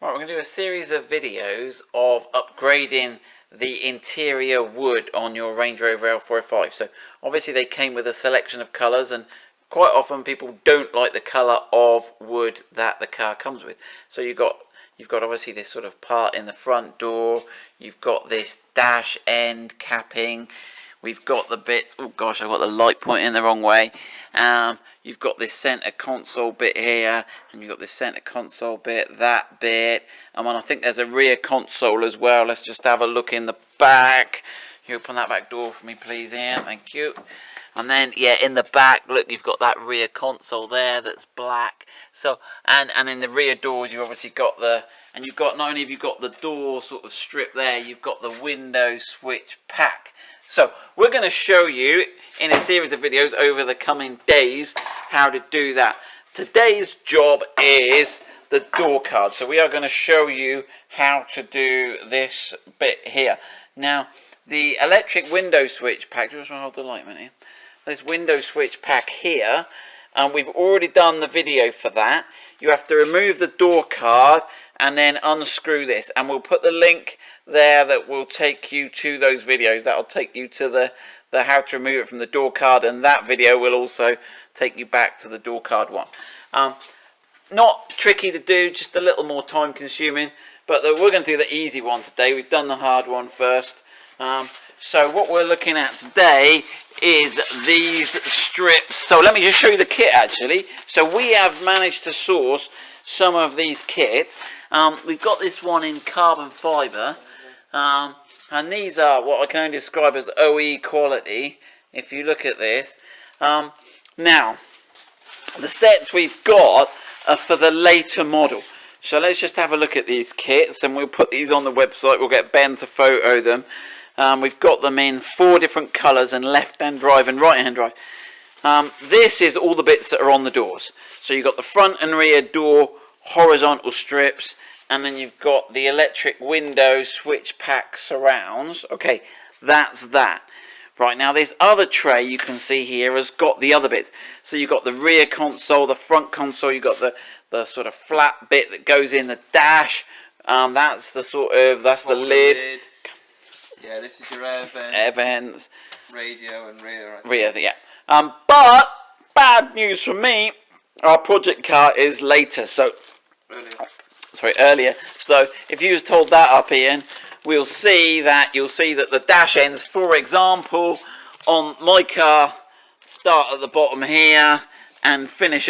Right, we're going to do a series of videos of upgrading the interior wood on your Range Rover L405. So obviously they came with a selection of colours, and quite often people don't like the colour of wood that the car comes with. So you've got obviously this sort of part in the front door, you've got this dash end capping, we've got the bits, oh gosh, I've got the light pointing the wrong way. You've got this centre console bit here, and you've got this centre console bit, that bit, and then I think there's a rear console as well. Let's just have a look in the back. You open that back door for me, please, Ian. Thank you. And then, yeah, in the back, look, you've got that rear console there that's black. So, and in the rear doors, you've obviously got the, and you've got, not only have you got the door sort of strip there, you've got the window switch pack. So, we're going to show you in a series of videos over the coming days how to do that. Today's job is the door card. So, we are going to show you how to do this bit here. Now, the electric window switch pack, just want to hold the light a minute here. This window switch pack here, and we've already done the video for that. You have to remove the door card and then unscrew this, and we'll put the link there that will take you to those videos. That'll take you to the how to remove it from the door card, and that video will also take you back to the door card one. Not tricky to do, just a little more time consuming, but we're going to do the easy one today. We've done the hard one first. So what we're looking at today is these strips. So let me just show you the kit actually. So we have managed to source some of these kits. We've got this one in carbon fibre, and these are what I can only describe as OE quality, if you look at this. Now, the sets we've got are for the later model. So let's just have a look at these kits, and we'll put these on the website. We'll get Ben to photo them. We've got them in 4 different colours, and left-hand drive and right-hand drive. This is all the bits that are on the doors. So you've got the front and rear door horizontal strips, and then you've got the electric window switch pack surrounds. Okay, that's that. Right, now this other tray you can see here has got the other bits. So you've got the rear console, the front console, you've got the sort of flat bit that goes in the dash. That's the sort of, that's the lid. Yeah, this is your air vents. Air vents. Radio and rear. Rear, yeah. But bad news for me, our project car is later. So earlier. So if you was told that up, Ian, you'll see that the dash ends, for example, on my car, start at the bottom here and finish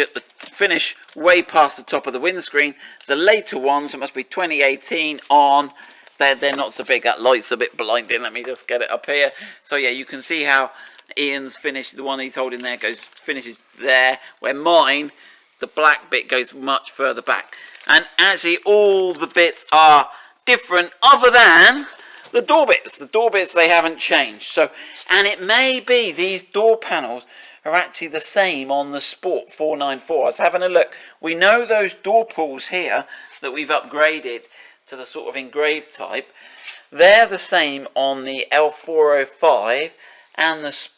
way past the top of the windscreen. The later ones, it must be 2018 on. They're not so big. That light's a bit blinding. Let me just get it up here. So yeah, you can see how Ian's finished. The one he's holding there finishes there, where mine, the black bit, goes much further back. And actually all the bits are different other than the door bits. The door bits, they haven't changed. So, and it may be these door panels are actually the same on the Sport 494. I was having a look. We know those door pulls here that we've upgraded to the sort of engraved type, they're the same on the L405 and the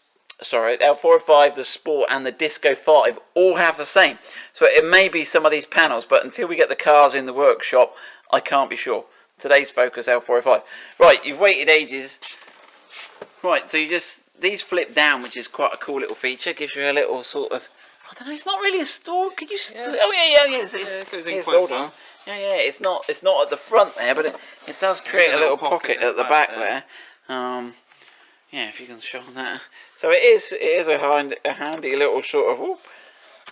L405, the Sport and the Disco 5 all have the same. So it may be some of these panels, but until we get the cars in the workshop, I can't be sure. Today's focus, L405. Right, you've waited ages. Right, so these flip down, which is quite a cool little feature. Gives you a little sort of, I don't know, it's not really a store. Could you still, oh yeah, it goes in quite far. Yeah, it's not at the front there, but it does create a little pocket at the back there. Yeah, if you can show that. So it is a handy little sort of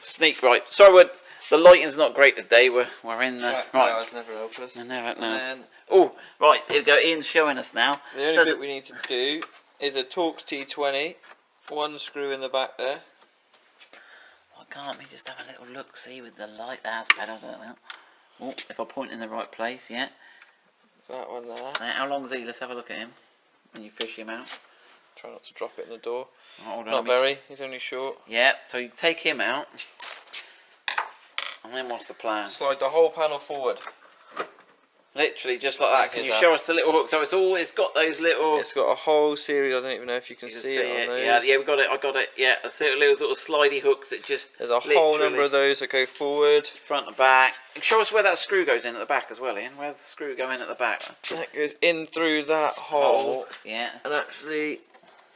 sneak. Right, sorry, the lighting's not great today. We're in the right. Never help us. No. Oh, right, here we go. Ian's showing us now. The only bit we need to do is a Torx T20. 1 screw in the back there. Why can't we just have a little look? See with the light. That's better like that. Oh, if I point in the right place, yeah. That one there. Now, how long is he? Let's have a look at him when you fish him out. Try not to drop it in the door. Oh, not very, he's only short. Yeah, so you take him out. And then what's the plan? Slide the whole panel forward. Literally just like that. Easy Can as you that. show us the little hook? So it's got those little. It's got a whole series. I don't even know if you can You can see it on those. Yeah, yeah, we got it. I got it. Yeah, I see little sort of slidey hooks that just. There's a whole number of those that go forward. Front and back. And show us where that screw goes in at the back as well, Ian. Where's the screw going at the back? That goes in through that hole. Yeah. And actually,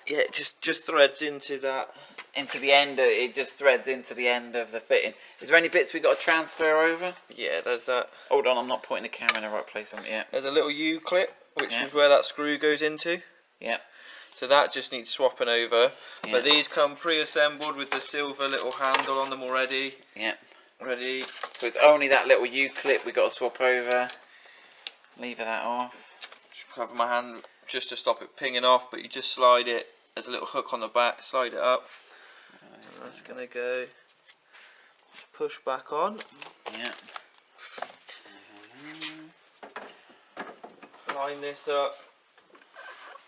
yeah, it just threads into that. Into the end. It just threads into the end of the fitting. Is there any bits we got to transfer over? Yeah, there's that. Hold on, I'm not putting the camera in the right place on it yet. There's a little U-clip, which is where that screw goes into. Yeah. So that just needs swapping over. Yeah. But these come pre-assembled with the silver little handle on them already. Yeah. Ready. So it's only that little U-clip we got to swap over. Lever that off. Just cover my hand just to stop it pinging off, but you just slide it. There's a little hook on the back, slide it up. And that's going to go. Just push back on. Yeah. Line this up.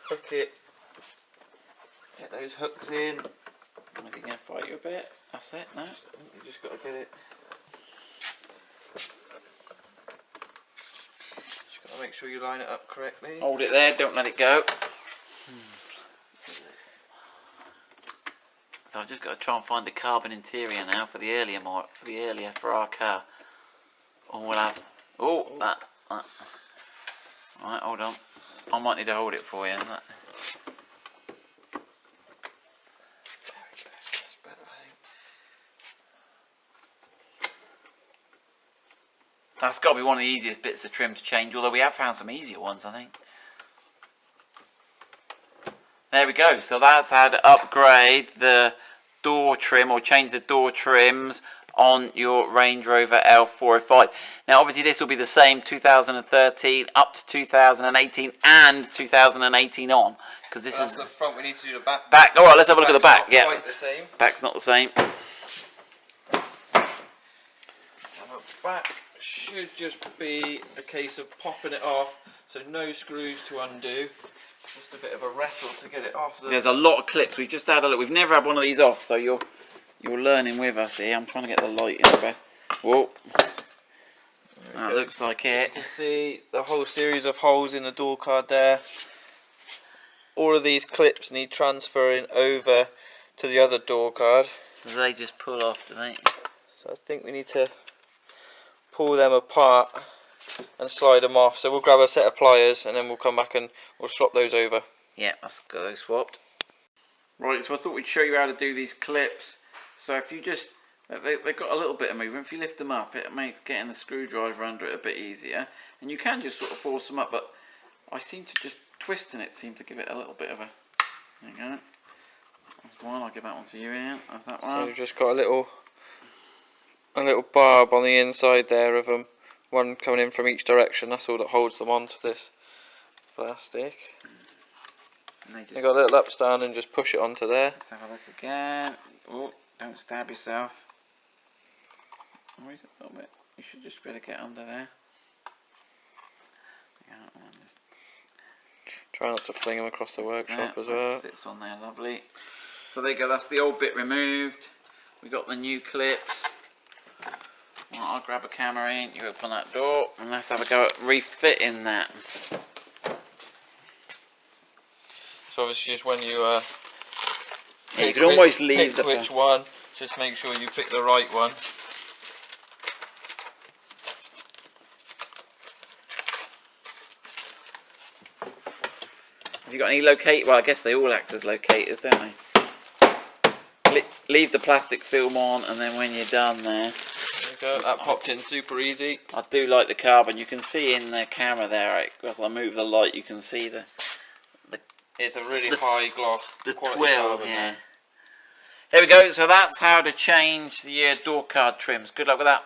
Hook it. Get those hooks in. Is he going to fight you a bit? That's it, no? You just got to get it. Just got to make sure you line it up correctly. Hold it there, don't let it go. So I've just got to try and find the carbon interior now for the earlier for our car. Oh, we'll have. Oh, that. Right, hold on. I might need to hold it for you. That. That's better, I think. That's got to be one of the easiest bits of trim to change, although we have found some easier ones, I think. There we go, so that's how to upgrade the door trim or change the door trims on your Range Rover L405. Now obviously this will be the same 2013 up to 2018 and 2018 on, because this That's is the front. We need to do the back. back. Alright, let's have a look at the back. Not Yeah, quite the same. back's not the same. Back should just be a case of popping it off, so no screws to undo. Just a bit of a wrestle to get it off. There's a lot of clips. We've just had a look. We've never had one of these off, so you're learning with us here. I'm trying to get the light in the best. Whoa. That looks like it. You can see the whole series of holes in the door card there. All of these clips need transferring over to the other door card. So they just pull off, do they? So I think we need to pull them apart and slide them off. So we'll grab a set of pliers and then we'll come back and we'll swap those over. Yeah, let's get those swapped. Right, so I thought we'd show you how to do these clips. So if you just, they've got a little bit of movement. If you lift them up, it makes getting the screwdriver under it a bit easier. And you can just sort of force them up, but I seem to just twisting it seem to give it a little bit of a, there you go. That's one, I'll give that one to you, Ian. That's that one. So we've just got a little barb on the inside there of them. One coming in from each direction. That's all that holds them onto this plastic. And they just, You got a little upstand and just push it onto there. let's have a look again. Oh, don't stab yourself. Wait a little bit. You should just be able to get under there. Yeah, just Try not to fling them across the workshop as that well. sits on there, lovely. So there you go. That's the old bit removed. We got the new clips. Well, I'll grab a camera in. You open that door, and let's have a go at refitting that. So obviously, just when you Yeah, you could almost leave pick which one, just make sure you pick the right one. Have you got any locate? Well, I guess they all act as locators, don't they? Leave the plastic film on, and then when you're done there, There you go. That popped in super easy. I do like the carbon. You can see in the camera there, as I move the light, you can see the It's a really high gloss. quality twill. carbon Yeah. there. There we go. So that's how to change the door card trims. Good luck with that.